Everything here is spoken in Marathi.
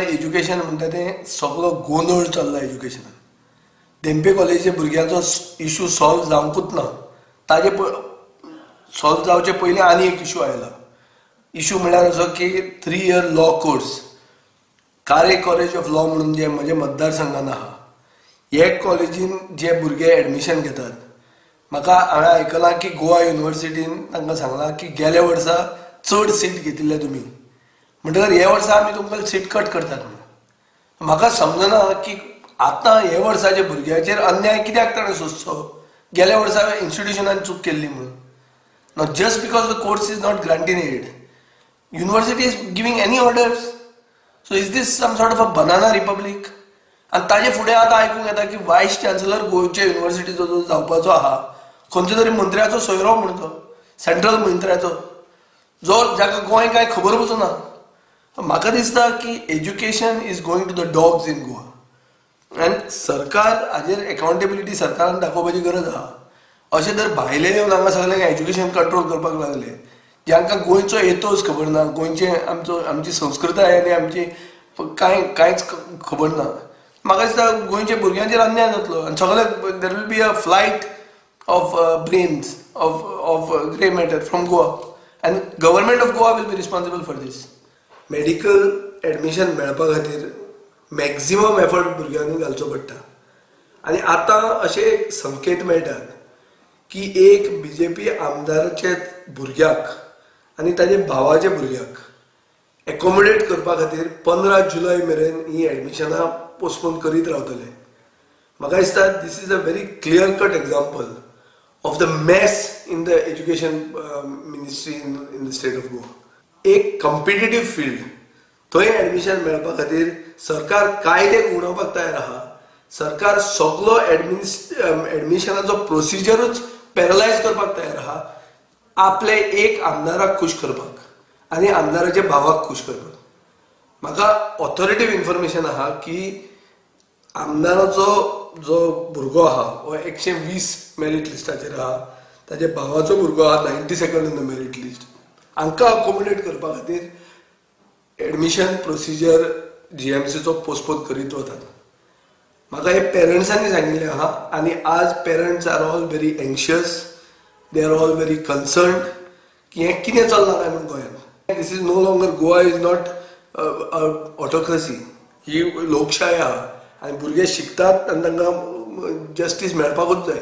एज्युकेशन म्हणटा तें सगळो गोंधळ चल्ला एज्युकेशनान. धेंपे कॉलेजीच्या भुरग्यांचो इशू सॉल्व जावंकूच ना. ताजे सॉल्व जावचे पयलीं आनी एक इशू आयला. इशू म्हळ्यार असो की 3 year लॉ कोर्स कारे कॉलेज ऑफ लॉ म्हणून जे म्हज्या मतदारसंघान आहा, हे कॉलेजीन जे भुरगे एडमिशन घेतात, म्हाका हांवें आयकलां की गोवा युनिवर्सिटीन तांकां सांगलां की गेल्या वर्सा चड सीट घेतिल्ले तुमी, म्हणटकर हे वर्सा आमी तुमकां सीट कट करतात म्हणून. म्हाका समजना की आतां हे वर्साच्या भुरग्याचेर अन्याय कित्याक ताणें सोंसचो. गेल्या वर्सा इन्स्टिट्युशनान चूक केल्ली म्हणून. Now just because the course is not granting aid, university is giving any orders. So is this some sort of a banana republic? आणि ताजे फुडें आतां आयकूंक येता की वायस चान्सलर गोंयच्या युनिवर्सिटीचो जो जावपाचो आहा, खंयच्या तरी मंत्र्याचो सोयरो म्हणून तो, सेंट्रल मंत्र्याचो, जो जाका गोंय कांय खबर पसूना. म्हाका दिसता की education is going to the dogs in Goa. आनी सरकार हाजेर अकाउंटेबिलिटी सरकारान दाखोवपाची गरज आहा. अशें जर भायले येवन हांगा सगळ्यांक एज्युकेशन कंट्रोल करपाक लागले, जांकां गोंयचो एथोस खबर ना, गोंयचे आमची संस्कृताय आनी आमची कांयच खबर ना, म्हाका दिसता गोंयच्या भुरग्यांचेर अन्याय जातलो. आनी सगळे there will be a flight of brains of grey matter from Goa, आनी government of Goa will be responsible for this. Medical admission मेळपा खातीर मॅक्झिमम एफर्ट भुरग्यांनी घालचो पडटा. आनी आतां अशे संकेत मेळटात की एक BJP आमदाराचे भुरग्याक आनी ताजे भावाच्या भुरग्याक एकोमोडेट करपा खातीर 15 जुलय मेरेन ही एडमिशनां पोस्टपोन करीत रावतले. म्हाका दिसता this is a very clear cut example of the mess in the education ministry in the state of Goa. एक कॉम्पिटिटीव फील्ड, थंय एडमिशन मेळपा खातीर सरकार कायदे उडोवपाक तयार आहा. सरकार सगळो एडमिशनाचो प्रोसिजरूच पॅरलायज करपाक तयार आहा, आपले एक आमदाराक खूश करपाक आनी आमदाराच्या भावाक खूश करपाक. म्हाका ऑथॉरिटीव इन्फॉर्मेशन आहा की आमदाराचो जो भुरगो आहा हो 120 मेरीट लिस्टाचेर आहा, ताच्या भावाचो भुरगो आहा 92nd in the merit list. हांकां अकोमोडेट करपा खातीर एडमिशन प्रोसिजर GMCचो पोस्टपोन करीत वतात. म्हाका हे पेरंट्सांनी सांगिल्लें आहा, आनी आज parents are all very anxious, they are all very concerned की हें कितें चल्लां काय म्हणून गोंयांत. This is no longer, Goa is not autocracy, ही लोकशाय आहा आनी भुरगे शिकतात आनी तांकां जस्टीस मेळपाकूच जाय.